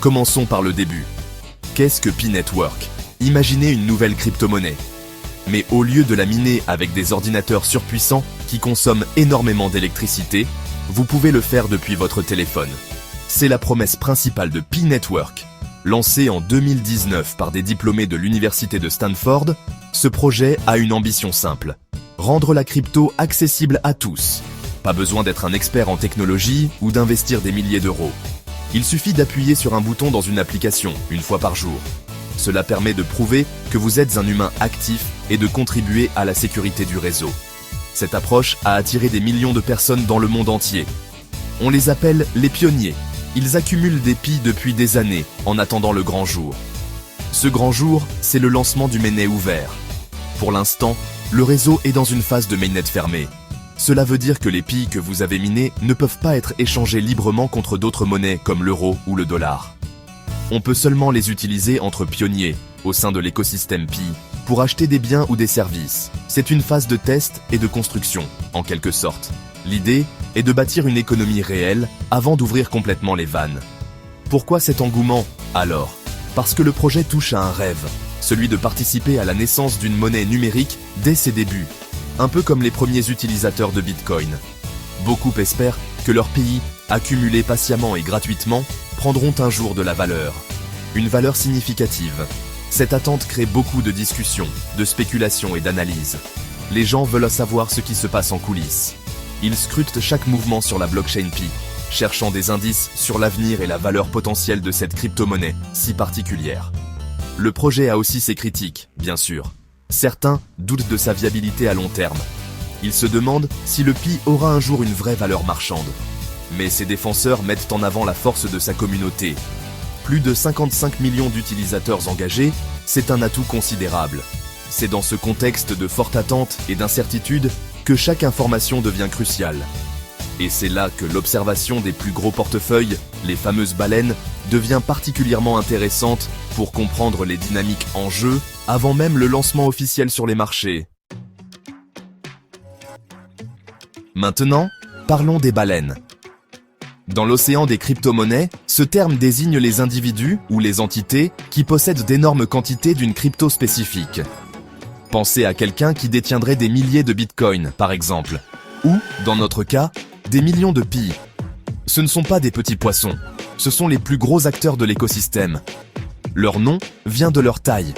Commençons par le début. Qu'est-ce que Pi Network? Imaginez une nouvelle crypto-monnaie. Mais au lieu de la miner avec des ordinateurs surpuissants qui consomment énormément d'électricité, vous pouvez le faire depuis votre téléphone. C'est la promesse principale de Pi Network. Lancé en 2019 par des diplômés de l'université de Stanford, ce projet a une ambition simple: rendre la crypto accessible à tous. Pas besoin d'être un expert en technologie ou d'investir des milliers d'euros. Il suffit d'appuyer sur un bouton dans une application, une fois par jour. Cela permet de prouver que vous êtes un humain actif et de contribuer à la sécurité du réseau. Cette approche a attiré des millions de personnes dans le monde entier. On les appelle les pionniers. Ils accumulent des Pi depuis des années en attendant le grand jour. Ce grand jour, c'est le lancement du mainnet ouvert. Pour l'instant, le réseau est dans une phase de mainnet fermée. Cela veut dire que les Pi que vous avez minés ne peuvent pas être échangés librement contre d'autres monnaies comme l'euro ou le dollar. On peut seulement les utiliser entre pionniers, au sein de l'écosystème Pi, pour acheter des biens ou des services. C'est une phase de test et de construction, en quelque sorte. L'idée est de bâtir une économie réelle avant d'ouvrir complètement les vannes. Pourquoi cet engouement, alors? Parce que le projet touche à un rêve, celui de participer à la naissance d'une monnaie numérique dès ses débuts, un peu comme les premiers utilisateurs de Bitcoin. Beaucoup espèrent que leurs pays, accumulés patiemment et gratuitement, prendront un jour de la valeur. Une valeur significative. Cette attente crée beaucoup de discussions, de spéculations et d'analyses. Les gens veulent savoir ce qui se passe en coulisses. Ils scrutent chaque mouvement sur la blockchain Pi, cherchant des indices sur l'avenir et la valeur potentielle de cette crypto-monnaie si particulière. Le projet a aussi ses critiques, bien sûr. Certains doutent de sa viabilité à long terme. Ils se demandent si le Pi aura un jour une vraie valeur marchande. Mais ses défenseurs mettent en avant la force de sa communauté. Plus de 55 millions d'utilisateurs engagés, c'est un atout considérable. C'est dans ce contexte de forte attente et d'incertitude que chaque information devient cruciale. Et c'est là que l'observation des plus gros portefeuilles, les fameuses baleines, devient particulièrement intéressante pour comprendre les dynamiques en jeu avant même le lancement officiel sur les marchés. Maintenant, parlons des baleines. Dans l'océan des crypto-monnaies, ce terme désigne les individus ou les entités qui possèdent d'énormes quantités d'une crypto spécifique. Pensez à quelqu'un qui détiendrait des milliers de bitcoins, par exemple, ou, dans notre cas, des millions de Pi. Ce ne sont pas des petits poissons, ce sont les plus gros acteurs de l'écosystème. Leur nom vient de leur taille.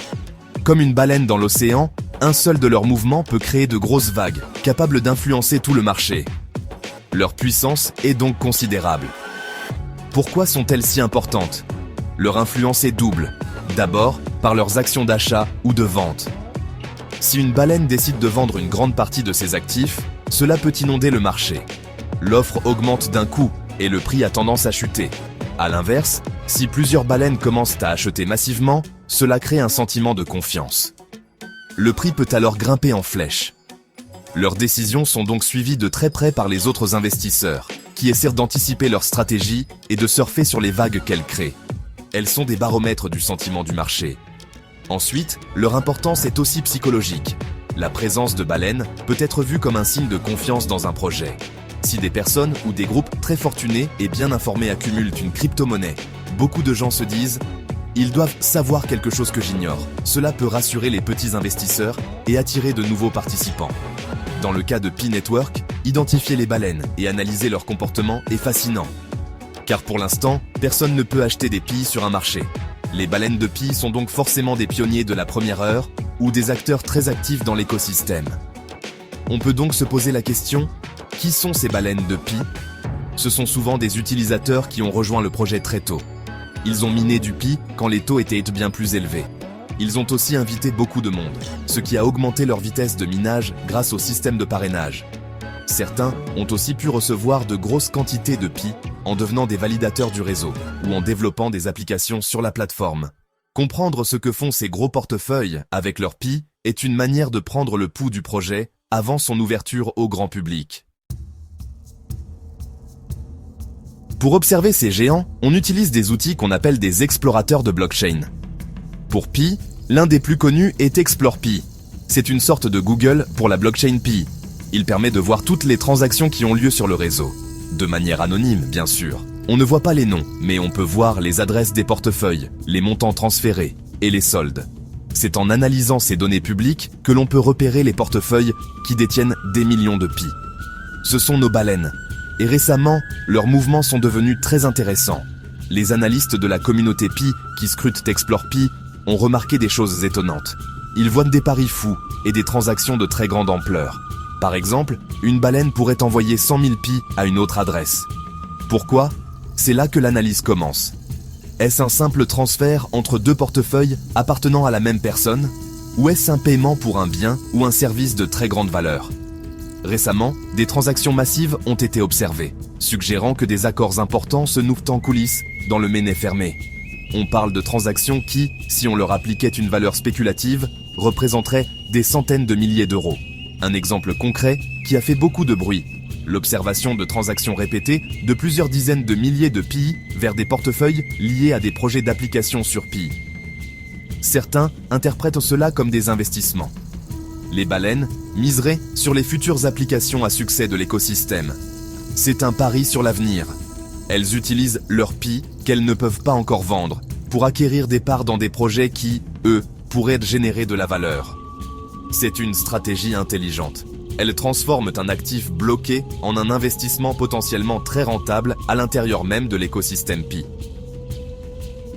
Comme une baleine dans l'océan, un seul de leurs mouvements peut créer de grosses vagues, capables d'influencer tout le marché. Leur puissance est donc considérable. Pourquoi sont-elles si importantes? Leur influence est double. D'abord, par leurs actions d'achat ou de vente. Si une baleine décide de vendre une grande partie de ses actifs, cela peut inonder le marché. L'offre augmente d'un coup et le prix a tendance à chuter. A l'inverse, si plusieurs baleines commencent à acheter massivement, cela crée un sentiment de confiance. Le prix peut alors grimper en flèche. Leurs décisions sont donc suivies de très près par les autres investisseurs, qui essaient d'anticiper leur stratégie et de surfer sur les vagues qu'elles créent. Elles sont des baromètres du sentiment du marché. Ensuite, leur importance est aussi psychologique. La présence de baleines peut être vue comme un signe de confiance dans un projet. Si des personnes ou des groupes très fortunés et bien informés accumulent une crypto-monnaie, beaucoup de gens se disent « Ils doivent savoir quelque chose que j'ignore ». Cela peut rassurer les petits investisseurs et attirer de nouveaux participants. Dans le cas de Pi Network, identifier les baleines et analyser leur comportement est fascinant. Car pour l'instant, personne ne peut acheter des Pi sur un marché. Les baleines de Pi sont donc forcément des pionniers de la première heure ou des acteurs très actifs dans l'écosystème. On peut donc se poser la question, qui sont ces baleines de Pi? Ce sont souvent des utilisateurs qui ont rejoint le projet très tôt. Ils ont miné du Pi quand les taux étaient bien plus élevés. Ils ont aussi invité beaucoup de monde, ce qui a augmenté leur vitesse de minage grâce au système de parrainage. Certains ont aussi pu recevoir de grosses quantités de Pi en devenant des validateurs du réseau ou en développant des applications sur la plateforme. Comprendre ce que font ces gros portefeuilles avec leur Pi est une manière de prendre le pouls du projet avant son ouverture au grand public. Pour observer ces géants, on utilise des outils qu'on appelle des explorateurs de blockchain. Pour Pi, l'un des plus connus est ExplorePi. C'est une sorte de Google pour la blockchain Pi. Il permet de voir toutes les transactions qui ont lieu sur le réseau. De manière anonyme, bien sûr. On ne voit pas les noms, mais on peut voir les adresses des portefeuilles, les montants transférés et les soldes. C'est en analysant ces données publiques que l'on peut repérer les portefeuilles qui détiennent des millions de Pi. Ce sont nos baleines. Et récemment, leurs mouvements sont devenus très intéressants. Les analystes de la communauté Pi qui scrutent Explore Pi ont remarqué des choses étonnantes. Ils voient des paris fous et des transactions de très grande ampleur. Par exemple, une baleine pourrait envoyer 100 000 Pi à une autre adresse. Pourquoi ? C'est là que l'analyse commence. Est-ce un simple transfert entre deux portefeuilles appartenant à la même personne ? Ou est-ce un paiement pour un bien ou un service de très grande valeur ? Récemment, des transactions massives ont été observées, suggérant que des accords importants se nouent en coulisses dans le mainnet fermé. On parle de transactions qui, si on leur appliquait une valeur spéculative, représenteraient des centaines de milliers d'euros. Un exemple concret qui a fait beaucoup de bruit. L'observation de transactions répétées de plusieurs dizaines de milliers de Pi vers des portefeuilles liés à des projets d'application sur Pi. Certains interprètent cela comme des investissements. Les baleines miseraient sur les futures applications à succès de l'écosystème. C'est un pari sur l'avenir. Elles utilisent leur Pi qu'elles ne peuvent pas encore vendre pour acquérir des parts dans des projets qui, eux, pourraient générer de la valeur. C'est une stratégie intelligente. Elles transforment un actif bloqué en un investissement potentiellement très rentable à l'intérieur même de l'écosystème Pi.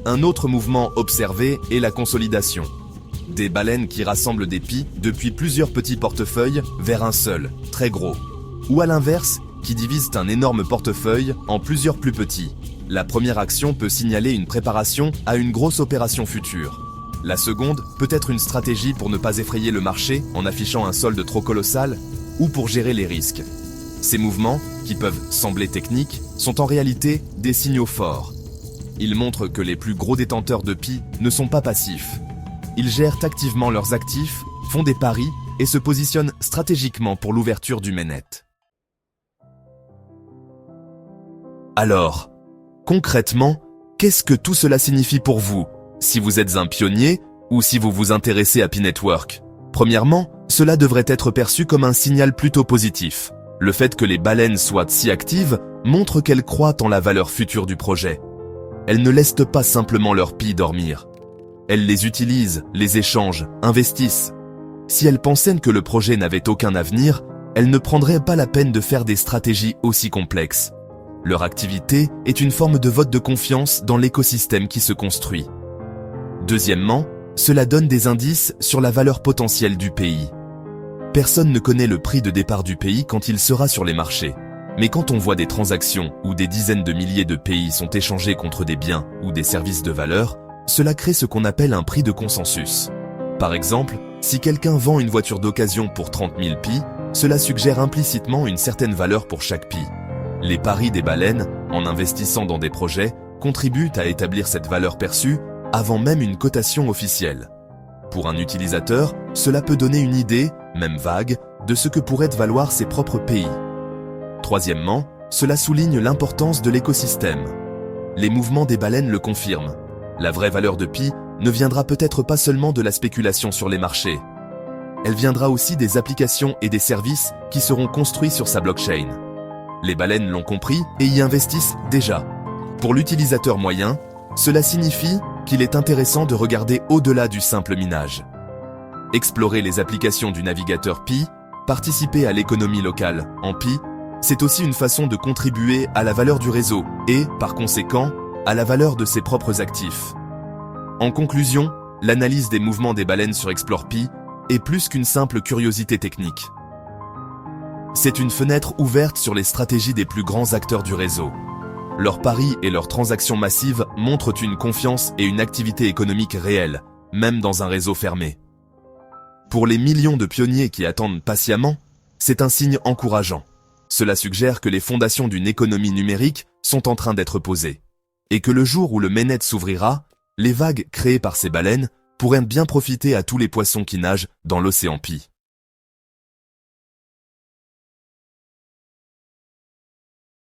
Un autre mouvement observé est la consolidation. Des baleines qui rassemblent des Pi depuis plusieurs petits portefeuilles vers un seul, très gros. Ou à l'inverse, qui divisent un énorme portefeuille en plusieurs plus petits. La première action peut signaler une préparation à une grosse opération future. La seconde peut être une stratégie pour ne pas effrayer le marché en affichant un solde trop colossal ou pour gérer les risques. Ces mouvements, qui peuvent sembler techniques, sont en réalité des signaux forts. Ils montrent que les plus gros détenteurs de Pi ne sont pas passifs. Ils gèrent activement leurs actifs, font des paris et se positionnent stratégiquement pour l'ouverture du mainnet. Alors, concrètement, qu'est-ce que tout cela signifie pour vous, si vous êtes un pionnier ou si vous vous intéressez à Pi Network ? Premièrement, cela devrait être perçu comme un signal plutôt positif. Le fait que les baleines soient si actives montre qu'elles croient en la valeur future du projet. Elles ne laissent pas simplement leurs Pi dormir. Elles les utilisent, les échangent, investissent. Si elles pensaient que le projet n'avait aucun avenir, elles ne prendraient pas la peine de faire des stratégies aussi complexes. Leur activité est une forme de vote de confiance dans l'écosystème qui se construit. Deuxièmement, cela donne des indices sur la valeur potentielle du pays. Personne ne connaît le prix de départ du pays quand il sera sur les marchés. Mais quand on voit des transactions où des dizaines de milliers de pays sont échangés contre des biens ou des services de valeur, cela crée ce qu'on appelle un prix de consensus. Par exemple, si quelqu'un vend une voiture d'occasion pour 30 000 Pi, cela suggère implicitement une certaine valeur pour chaque Pi. Les paris des baleines, en investissant dans des projets, contribuent à établir cette valeur perçue avant même une cotation officielle. Pour un utilisateur, cela peut donner une idée, même vague, de ce que pourraient valoir ses propres pays. Troisièmement, cela souligne l'importance de l'écosystème. Les mouvements des baleines le confirment. La vraie valeur de Pi ne viendra peut-être pas seulement de la spéculation sur les marchés. Elle viendra aussi des applications et des services qui seront construits sur sa blockchain. Les baleines l'ont compris et y investissent déjà. Pour l'utilisateur moyen, cela signifie qu'il est intéressant de regarder au-delà du simple minage. Explorer les applications du navigateur Pi, participer à l'économie locale en Pi, c'est aussi une façon de contribuer à la valeur du réseau et, par conséquent, à la valeur de ses propres actifs. En conclusion, l'analyse des mouvements des baleines sur Explore Pi est plus qu'une simple curiosité technique. C'est une fenêtre ouverte sur les stratégies des plus grands acteurs du réseau. Leurs paris et leurs transactions massives montrent une confiance et une activité économique réelle, même dans un réseau fermé. Pour les millions de pionniers qui attendent patiemment, c'est un signe encourageant. Cela suggère que les fondations d'une économie numérique sont en train d'être posées. Et que le jour où le mainnet s'ouvrira, les vagues créées par ces baleines pourraient bien profiter à tous les poissons qui nagent dans l'océan Pi.